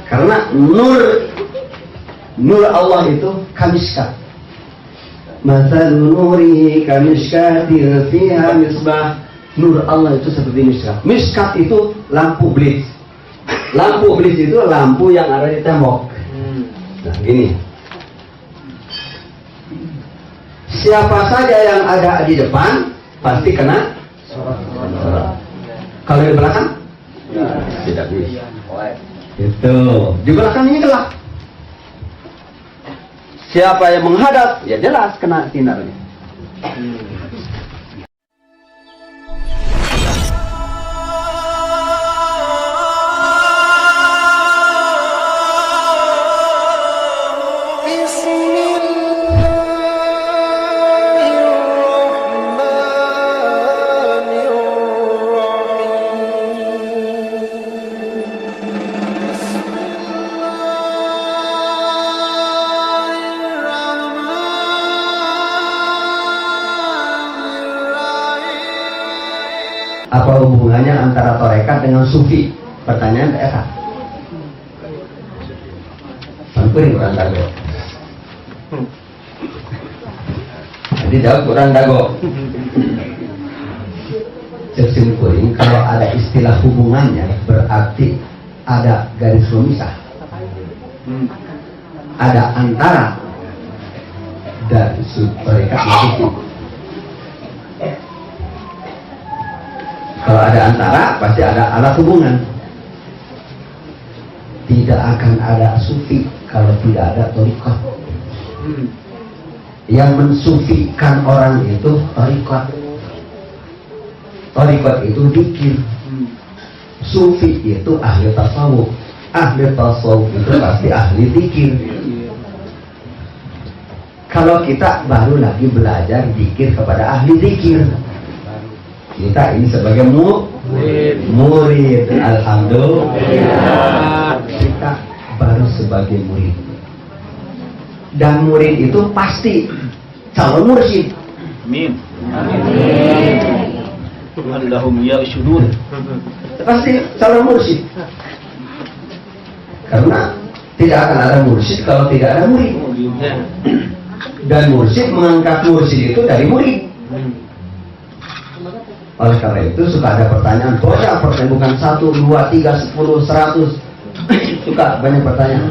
Karena nur Allah itu kamishkat. Mathalu nurihi kamishkatin fiha misbah. Nur Allah itu seperti miskat. Miskat itu lampu blitz. Lampu blitz itu lampu yang ada di tembok. Nah, gini. Siapa saja yang ada di depan pasti kena sorot. Kalau di belakang tidak bisa. Itu di belakang ini gelap. Siapa yang menghadap ya jelas kena sinarnya. Apa hubungannya antara tarekat dengan sufi? Pertanyaan Eka. Sampai kurang dago. Jadi jawab kurang dago. Sesimpulin kalau ada istilah hubungannya berarti ada garis pemisah. Ada antara dari tarekat dan sufi. Kalau ada antara, pasti ada alat hubungan. Tidak akan ada sufi kalau tidak ada thariqat. Yang mensufikan orang itu thariqat. Thariqat itu dzikir. Sufi itu ahli tasawuf. Ahli tasawuf itu pasti ahli dzikir. Kalau kita baru lagi belajar dzikir kepada ahli dzikir, kita ini sebagai murid. Alhamdulillah kita baru sebagai murid. Dan murid itu pasti calon mursyid. Amin. Allahumma ya syuhud. Pasti calon mursyid. Karena tidak akan ada mursyid kalau tidak ada murid. Dan mursyid mengangkat mursyid itu dari murid. Oleh karena itu suka ada pertanyaan, bocah pertanyaan bukan 1, 2, 3, 10, 100. Suka banyak pertanyaan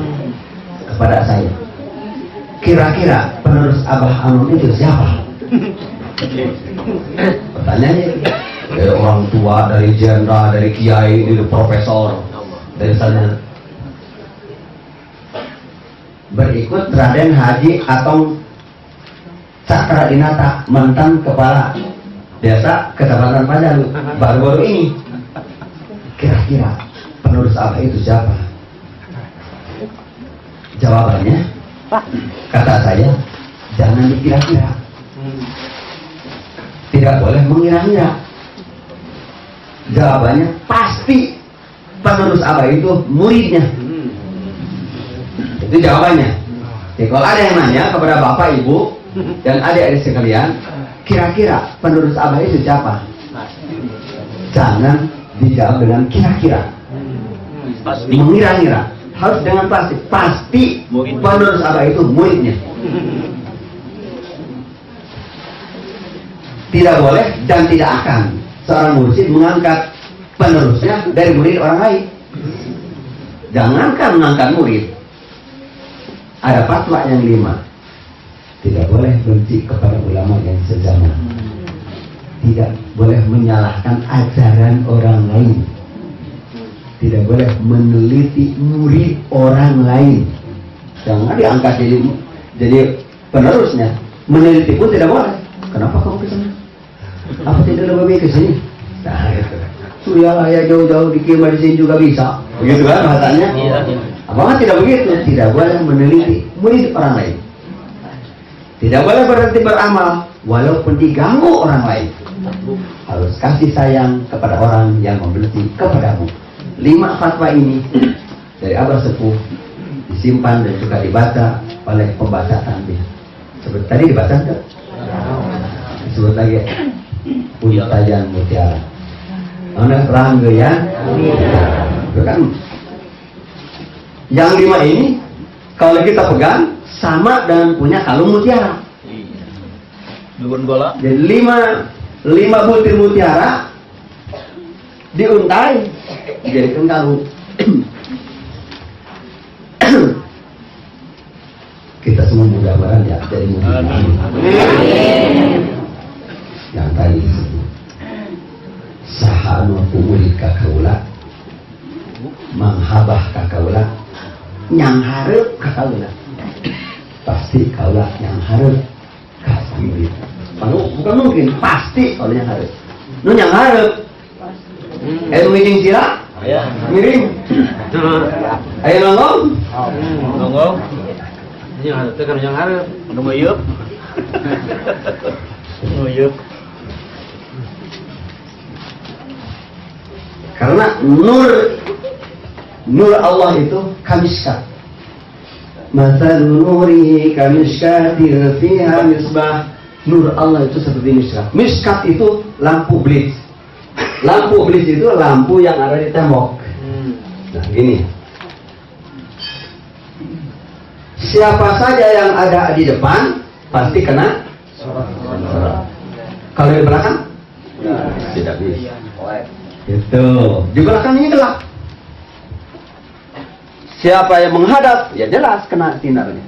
kepada saya. Kira-kira penerus Abah Anom itu siapa? Pertanyaannya dari orang tua, dari jenderal, dari kiai, dari profesor, dari sana. Berikut Raden Haji Atong Cakradinata, mantan kepala Desa Kecamatan Panjalu baru-baru ini. Kira-kira penerus Abah itu siapa? Jawabannya, kata saya, jangan dikira-kira. Tidak boleh mengira-ngira. Jawabannya pasti penerus Abah itu muridnya. Itu jawabannya. Jadi kalau ada yang nanya kepada bapak, ibu, dan adik-adik sekalian, kira-kira penerus Abah itu siapa? Jangan dijawab dengan kira-kira, mengira-ngira. Harus dengan pasti. Pasti penerus Abah itu muridnya. Tidak boleh dan tidak akan seorang mursyid mengangkat penerusnya dari murid orang lain. Jangankan mengangkat murid. Ada fatwa yang 5. Tidak boleh benci kepada ulama yang sejaman. Tidak boleh menyalahkan ajaran orang lain. Tidak boleh meneliti murid orang lain. Jangan diangkat jadi penerusnya. Meneliti pun tidak boleh. Kenapa kamu ke sana? Apa tidak lebih ke sini? Nah, gitu. Sudah ya jauh-jauh dikirim di sini juga bisa. Begitu kan bahasanya? Apakah tidak begitu? Tidak boleh meneliti murid orang lain. Tidak boleh berhenti beramal walaupun diganggu orang lain. Harus kasih sayang kepada orang yang membeleti kepadamu. 5 fatwa ini dari Abah Sepuh disimpan dan juga dibaca oleh pembaca tanbih. Seperti tadi dibaca enggak? Disebut lagi Uyatayan Mutiara. Mana Ranggayan? Itu kan Yang 5 ini kalau kita pegang sama dengan punya kalung mutiara. Dukun bola. Jadi 5 butir mutiara diuntai dijadikan kalung. Kita semua mudah-mudahan ya jadi mudah-mudahan. Yang tadi disebut sahanu kumuli kakaula, manghabah kakaula, nyang hareup kakaula. Pasti kaula yang hareup kasih. Bukan mungkin, pasti kalau yang hareup. Nu yang hareup. Mijing sila? Miring. Ayo nongong. Nongong. Ini harus tekan yang harus nguyup. Nguyup. Karena nur Allah itu kamiskat. Matal nuri kamiskatin fiha misbah. Nur Allah itu seperti miskat. Miskat itu lampu blitz. Lampu blitz itu lampu yang ada di tembok. Nah gini. Siapa saja yang ada di depan pasti kena sorot. Kalau di belakang tidak bisa. Itu di belakang ini gelap. Siapa yang menghadap ya jelas kena sinarnya.